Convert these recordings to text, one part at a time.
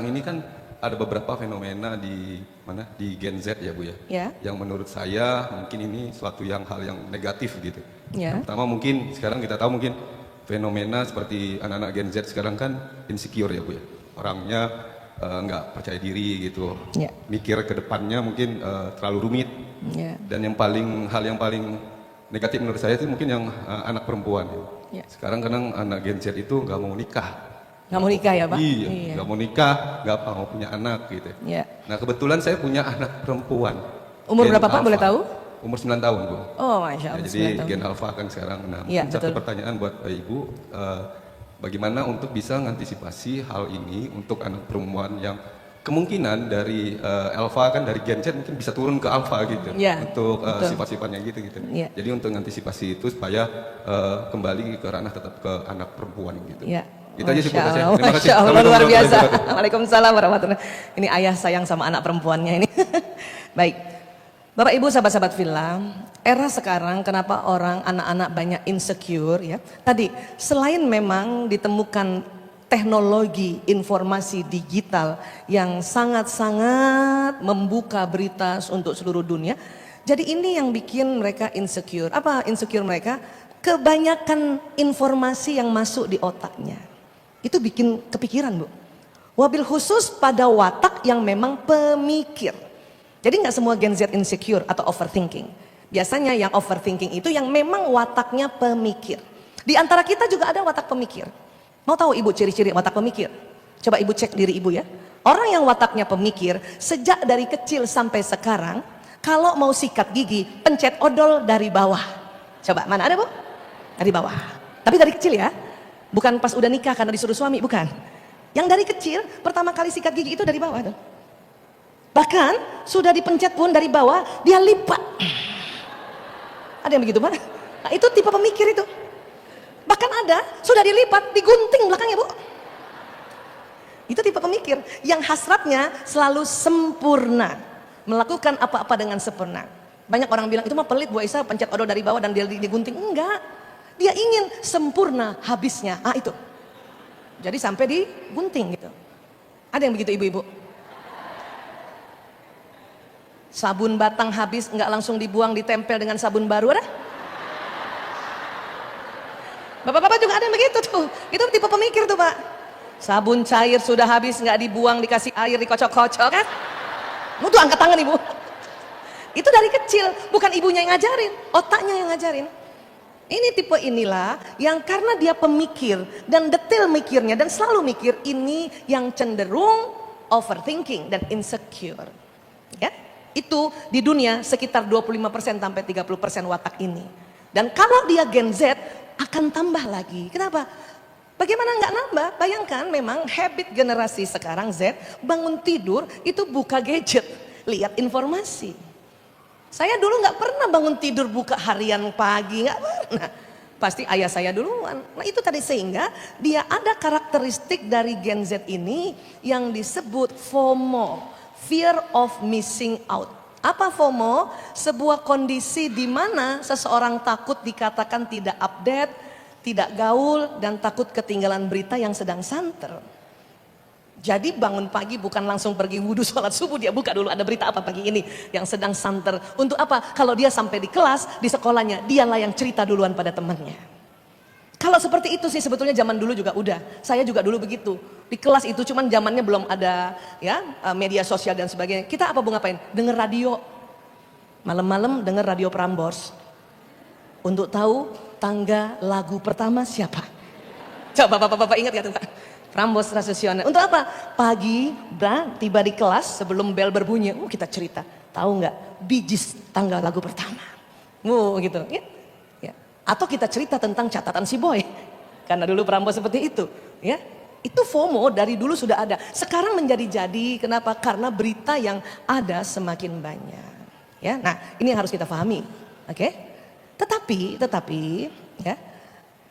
sekarang ini kan ada beberapa fenomena di mana di Gen Z ya Bu ya, yang menurut saya mungkin ini suatu hal yang negatif gitu. Yang pertama mungkin sekarang kita tahu mungkin fenomena seperti anak-anak Gen Z sekarang kan insecure ya Bu ya, orangnya nggak percaya diri gitu, mikir ke depannya mungkin terlalu rumit. Dan hal yang paling negatif menurut saya itu mungkin yang anak perempuan. Sekarang kadang anak Gen Z itu nggak mau nikah. Nggak mau nikah ya Pak? Iya, nggak mau nikah, nggak mau punya anak gitu. Nah kebetulan saya punya anak perempuan. Umur berapa Pak, boleh tahu? Umur 9 tahun Bu. Oh Masya Allah, jadi Gen Alpha kan sekarang. Nah satu pertanyaan buat Ibu, bagaimana untuk bisa mengantisipasi hal ini untuk anak perempuan yang kemungkinan dari Alpha kan dari Gen Z mungkin bisa turun ke Alpha gitu, untuk sifat-sifatnya gitu. Jadi untuk mengantisipasi itu supaya kembali ke ranah tetap ke anak perempuan gitu. Itu aja sih Bu. Terima kasih. Masya Allah, luar biasa. Waalaikumsalam warahmatullahi wabarakatuh. Ini ayah sayang sama anak perempuannya ini. Baik, Bapak Ibu sahabat-sahabat Villa, era sekarang kenapa anak-anak banyak insecure ya? Tadi selain memang ditemukan teknologi informasi digital yang sangat-sangat membuka berita untuk seluruh dunia, jadi ini yang bikin mereka insecure. Apa insecure mereka? Kebanyakan informasi yang masuk di otaknya. Itu bikin kepikiran Bu. Wabil khusus pada watak yang memang pemikir. Jadi nggak semua Gen Z insecure atau overthinking. Biasanya yang overthinking itu yang memang wataknya pemikir. Di antara kita juga ada watak pemikir. Mau tahu Ibu ciri-ciri watak pemikir? Coba Ibu cek diri Ibu ya. Orang yang wataknya pemikir sejak dari kecil sampai sekarang, kalau mau sikat gigi pencet odol dari bawah. Coba mana ada Bu? Dari bawah. Tapi dari kecil ya. Bukan pas udah nikah karena disuruh suami, bukan. Yang dari kecil pertama kali sikat gigi itu dari bawah tuh. Bahkan sudah dipencet pun dari bawah dia lipat. Ada yang begitu Pak? Nah, itu tipe pemikir itu. Bahkan ada sudah dilipat digunting belakangnya Bu. Itu tipe pemikir yang hasratnya selalu sempurna, melakukan apa-apa dengan sempurna. Banyak orang bilang itu mah pelit Bu Aisyah, pencet odol dari bawah dan dia digunting. Enggak. Dia ingin sempurna habisnya. Itu. Jadi sampai digunting gitu. Ada yang begitu ibu-ibu? Sabun batang habis nggak langsung dibuang, ditempel dengan sabun baru, ada? Bapak-bapak juga ada yang begitu tuh. Itu tipe pemikir tuh Pak. Sabun cair sudah habis nggak dibuang, dikasih air, dikocok-kocok kan? Tuh angkat tangan ibu. Itu dari kecil, bukan ibunya yang ngajarin, otaknya yang ngajarin. Ini tipe inilah yang karena dia pemikir dan detail mikirnya dan selalu mikir, ini yang cenderung overthinking dan insecure. Ya, itu di dunia sekitar 25% sampai 30% watak ini. Dan kalau dia Gen Z akan tambah lagi. Kenapa? Bagaimana nggak nambah? Bayangkan memang habit generasi sekarang Z bangun tidur itu buka gadget, lihat informasi. Saya dulu nggak pernah bangun tidur buka harian pagi, nggak pernah. Pasti ayah saya duluan. Nah itu tadi sehingga dia ada karakteristik dari Gen Z ini yang disebut FOMO, fear of missing out. Apa FOMO? Sebuah kondisi di mana seseorang takut dikatakan tidak update, tidak gaul, dan takut ketinggalan berita yang sedang santer. Jadi bangun pagi bukan langsung pergi wudhu sholat subuh, dia buka dulu ada berita apa pagi ini yang sedang santer. Untuk apa? Kalau dia sampai di kelas, di sekolahnya, dialah yang cerita duluan pada temannya. Kalau seperti itu sih sebetulnya zaman dulu juga udah. Saya juga dulu begitu. Di kelas itu cuman zamannya belum ada ya media sosial dan sebagainya. Kita apa Bu ngapain? Denger radio. Malam-malam denger radio Prambors. Untuk tahu tangga lagu pertama siapa? Coba bapak-bapak ingat ya tuh Pak? Prambors Rasesioner. Untuk apa? Pagi, tiba di kelas sebelum bel berbunyi, kita cerita. Tahu nggak? Bee Gees tanggal lagu pertama. Gitu. Ya. Atau kita cerita tentang catatan si boy. Karena dulu Prambors seperti itu. Ya. Itu FOMO dari dulu sudah ada. Sekarang menjadi-jadi. Kenapa? Karena berita yang ada semakin banyak. Ya. Nah, ini yang harus kita pahami. Oke? Tetapi, ya.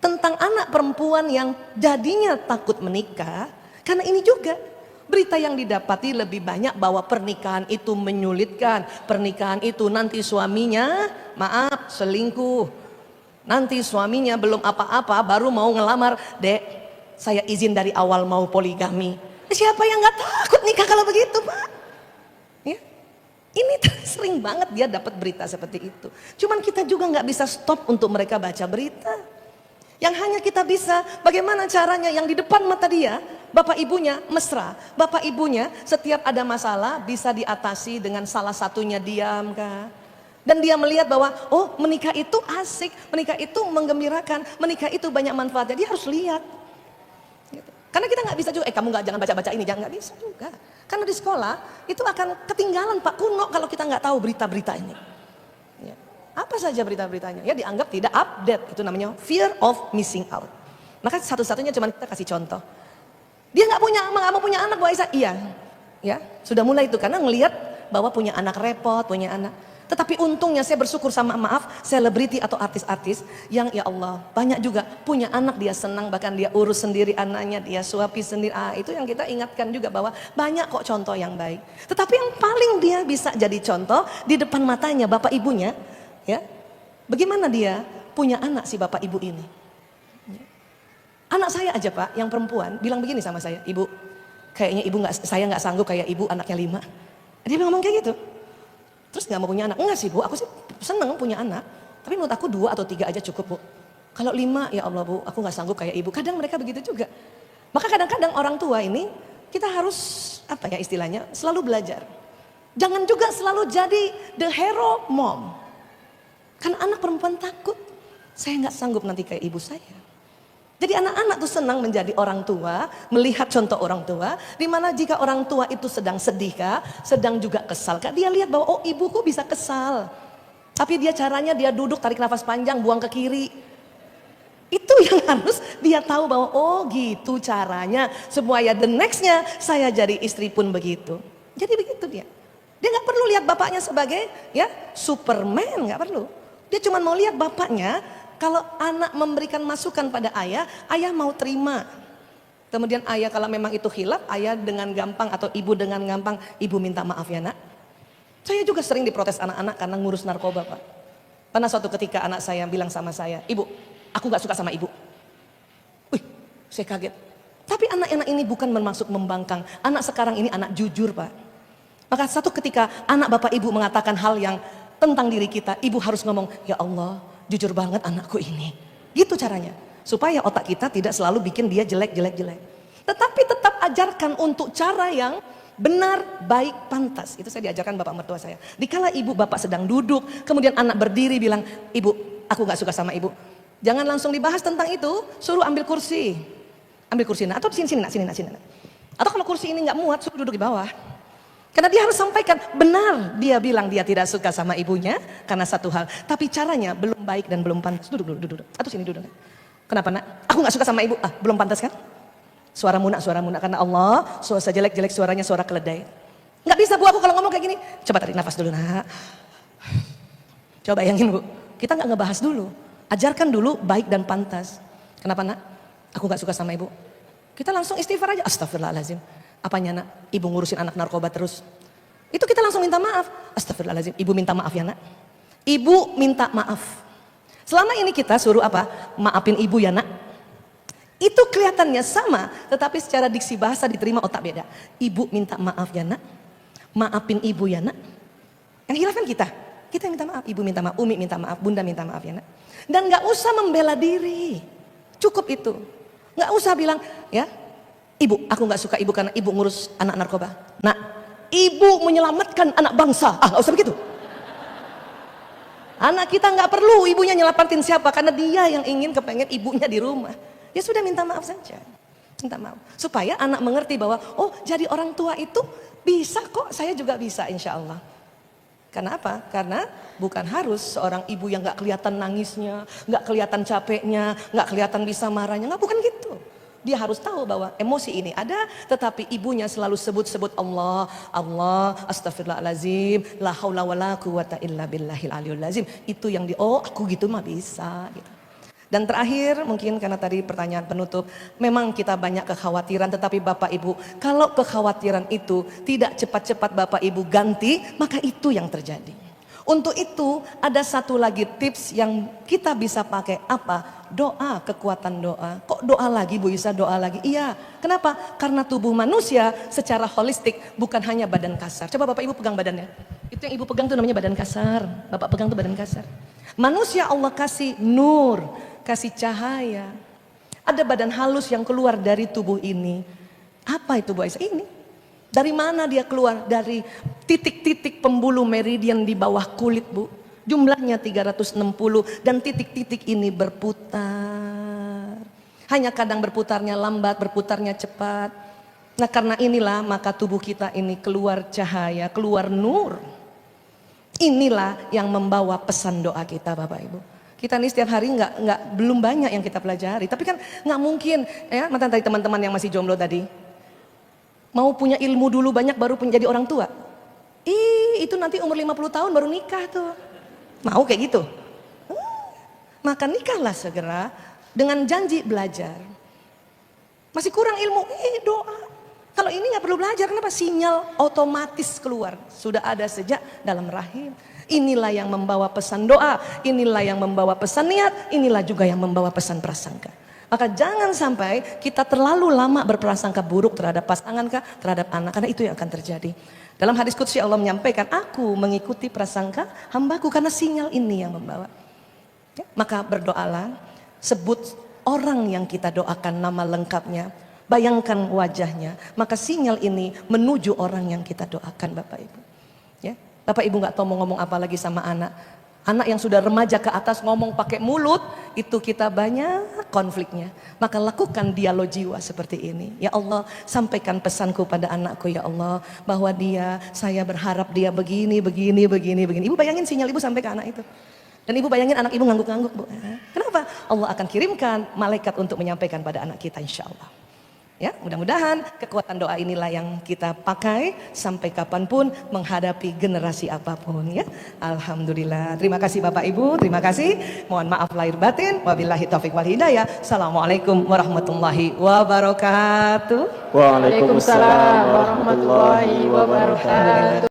Tentang anak perempuan yang jadinya takut menikah, karena ini juga berita yang didapati lebih banyak bahwa pernikahan itu menyulitkan, pernikahan itu nanti suaminya maaf selingkuh, nanti suaminya belum apa-apa baru mau ngelamar, dek saya izin dari awal mau poligami. Siapa yang nggak takut nikah kalau begitu, Pak? Ya. Ini sering banget dia dapat berita seperti itu. Cuman kita juga nggak bisa stop untuk mereka baca berita. Yang hanya kita bisa, bagaimana caranya yang di depan mata dia, bapak ibunya mesra. Bapak ibunya setiap ada masalah bisa diatasi dengan salah satunya diam kah? Dan dia melihat bahwa, oh menikah itu asik, menikah itu menggembirakan, menikah itu banyak manfaatnya. Dia harus lihat. Karena kita nggak bisa juga, kamu jangan baca-baca ini, jangan, nggak bisa juga. Karena di sekolah itu akan ketinggalan Pak, kuno kalau kita nggak tahu berita-berita ini. Ya. Apa saja berita-beritanya? Ya dianggap tidak update, itu namanya fear of missing out. Maka satu-satunya cuma kita kasih contoh. Dia nggak mau punya anak Bu Aisyah, iya. Ya sudah mulai itu karena ngelihat bahwa punya anak repot, punya anak. Tetapi untungnya saya bersyukur sama maaf selebriti atau artis-artis yang ya Allah banyak juga punya anak dia senang, bahkan dia urus sendiri anaknya, dia suapi sendiri. Itu yang kita ingatkan juga bahwa banyak kok contoh yang baik. Tetapi yang paling dia bisa jadi contoh di depan matanya bapak ibunya, ya bagaimana dia punya anak si bapak ibu ini. Anak saya aja Pak yang perempuan bilang begini sama saya, ibu kayaknya saya nggak sanggup kayak ibu anaknya 5. Dia ngomong kayak gitu. Terus gak mau punya anak? Enggak sih Bu, aku sih seneng punya anak. Tapi menurut aku 2 atau 3 aja cukup Bu. Kalau 5 ya Allah Bu, aku gak sanggup kayak ibu. Kadang mereka begitu juga. Maka kadang-kadang orang tua ini kita harus apa ya istilahnya selalu belajar. Jangan juga selalu jadi the hero mom. Karena anak perempuan takut. Saya gak sanggup nanti kayak ibu saya. Jadi anak-anak tuh senang menjadi orang tua, melihat contoh orang tua, di mana jika orang tua itu sedang sedih kah, sedang juga kesal kah, dia lihat bahwa oh ibuku bisa kesal. Tapi caranya dia duduk tarik nafas panjang, buang ke kiri. Itu yang harus dia tahu bahwa oh gitu caranya, supaya the nextnya saya jadi istri pun begitu. Jadi begitu dia. Dia nggak perlu lihat bapaknya sebagai ya Superman, nggak perlu. Dia cuma mau lihat bapaknya. Kalau anak memberikan masukan pada ayah, ayah mau terima. Kemudian ayah kalau memang itu khilaf, ayah dengan gampang atau ibu dengan gampang, ibu minta maaf ya nak. Saya juga sering diprotes anak-anak karena ngurus narkoba Pak. Pernah suatu ketika anak saya bilang sama saya, ibu aku gak suka sama ibu. Wih saya kaget. Tapi anak-anak ini bukan bermaksud membangkang. Anak sekarang ini anak jujur Pak. Maka satu ketika anak bapak ibu mengatakan hal yang tentang diri kita, ibu harus ngomong, ya Allah jujur banget anakku ini. Gitu caranya. Supaya otak kita tidak selalu bikin dia jelek. Tetapi tetap ajarkan untuk cara yang benar, baik, pantas. Itu saya diajarkan bapak mertua saya. Dikala ibu bapak sedang duduk, kemudian anak berdiri bilang, ibu aku gak suka sama ibu. Jangan langsung dibahas tentang itu, suruh ambil kursi. Ambil kursi nak, atau sini nak. Atau kalau kursi ini gak muat, suruh duduk di bawah. Karena dia harus sampaikan, benar dia bilang dia tidak suka sama ibunya karena satu hal. Tapi caranya belum baik dan belum pantas. Duduk. Atau sini duduk. Kenapa nak? Aku gak suka sama ibu. Belum pantas kan? Suara munak. Karena Allah, suara jelek suaranya suara keledai. Gak bisa Bu aku kalau ngomong kayak gini. Coba tarik nafas dulu nak. Coba bayangin Bu. Kita gak ngebahas dulu. Ajarkan dulu baik dan pantas. Kenapa nak? Aku gak suka sama ibu. Kita langsung istighfar aja. Astagfirullahaladzim. Apanya nak? Ibu ngurusin anak narkoba terus. Itu kita langsung minta maaf. Astagfirullahaladzim. Ibu minta maaf ya nak. Ibu minta maaf. Selama ini kita suruh apa? Maafin ibu ya nak. Itu kelihatannya sama. Tetapi secara diksi bahasa diterima otak beda. Ibu minta maaf ya nak. Maafin ibu ya nak. Yang hilaf kan kita. Kita yang minta maaf. Ibu minta maaf. Umi minta maaf. Bunda minta maaf ya nak. Dan gak usah membela diri. Cukup itu. Gak usah bilang ya. Ibu, aku gak suka ibu karena ibu ngurus anak narkoba. Nah, ibu menyelamatkan anak bangsa. Gak usah begitu. Anak kita gak perlu ibunya nyelamatin siapa. Karena dia yang kepengen ibunya di rumah. Ya sudah minta maaf saja. Minta maaf. Supaya anak mengerti bahwa, oh jadi orang tua itu bisa kok. Saya juga bisa insya Allah. Karena apa? Karena bukan harus seorang ibu yang gak kelihatan nangisnya. Gak kelihatan capeknya. Gak kelihatan bisa marahnya. Gak, bukan gitu. Dia harus tahu bahwa emosi ini ada, tetapi ibunya selalu sebut-sebut Allah, astagfirullahalazim, la haula wala quwata illa billahil aliyul lazim. Itu yang aku gitu mah bisa gitu. Dan terakhir mungkin karena tadi pertanyaan penutup, memang kita banyak kekhawatiran, tetapi Bapak Ibu, kalau kekhawatiran itu tidak cepat-cepat Bapak Ibu ganti, maka itu yang terjadi. Untuk itu ada satu lagi tips yang kita bisa pakai, apa? Doa, kekuatan doa. Kok doa lagi Bu Isa, doa lagi? Iya, kenapa? Karena tubuh manusia secara holistik bukan hanya badan kasar. Coba Bapak Ibu pegang badannya. Itu yang Ibu pegang tuh namanya badan kasar. Bapak pegang tuh badan kasar. Manusia Allah kasih nur, kasih cahaya. Ada badan halus yang keluar dari tubuh ini. Apa itu Bu Isa? Ini. Dari mana dia keluar? Dari titik-titik pembuluh meridian di bawah kulit Bu. Jumlahnya 360 dan titik-titik ini berputar. Hanya kadang berputarnya lambat, berputarnya cepat. Nah karena inilah maka tubuh kita ini keluar cahaya, keluar nur. Inilah yang membawa pesan doa kita Bapak Ibu. Kita nih setiap hari belum banyak yang kita pelajari. Tapi kan nggak mungkin ya, mantan tadi teman-teman yang masih jomblo tadi. Mau punya ilmu dulu banyak baru menjadi orang tua. Itu nanti umur 50 tahun baru nikah tuh. Mau kayak gitu? Maka nikahlah segera dengan janji belajar. Masih kurang ilmu, doa. Kalau ini nggak perlu belajar, kenapa? Sinyal otomatis keluar. Sudah ada sejak dalam rahim. Inilah yang membawa pesan doa, inilah yang membawa pesan niat, inilah juga yang membawa pesan prasangka. Maka jangan sampai kita terlalu lama berprasangka buruk terhadap pasangan kah, terhadap anak, karena itu yang akan terjadi. Dalam hadis qudsi Allah menyampaikan, aku mengikuti prasangka hambaku karena sinyal ini yang membawa. Ya, maka berdoalah, sebut orang yang kita doakan nama lengkapnya, bayangkan wajahnya, maka sinyal ini menuju orang yang kita doakan Bapak Ibu. Ya, Bapak Ibu nggak tahu mau ngomong apa lagi sama anak. Anak yang sudah remaja ke atas ngomong pakai mulut, itu kita banyak konfliknya. Maka lakukan dialog jiwa seperti ini. Ya Allah, sampaikan pesanku pada anakku ya Allah, bahwa saya berharap dia begini. Ibu bayangin sinyal ibu sampai ke anak itu. Dan ibu bayangin anak ibu ngangguk-ngangguk Bu. Kenapa? Allah akan kirimkan malaikat untuk menyampaikan pada anak kita insya Allah. Ya, mudah-mudahan kekuatan doa inilah yang kita pakai sampai kapanpun menghadapi generasi apapun ya. Alhamdulillah. Terima kasih Bapak Ibu, terima kasih. Mohon maaf lahir batin. Wabillahi taufik wal hidayah. Assalamualaikum warahmatullahi wabarakatuh. Waalaikumsalam warahmatullahi wabarakatuh.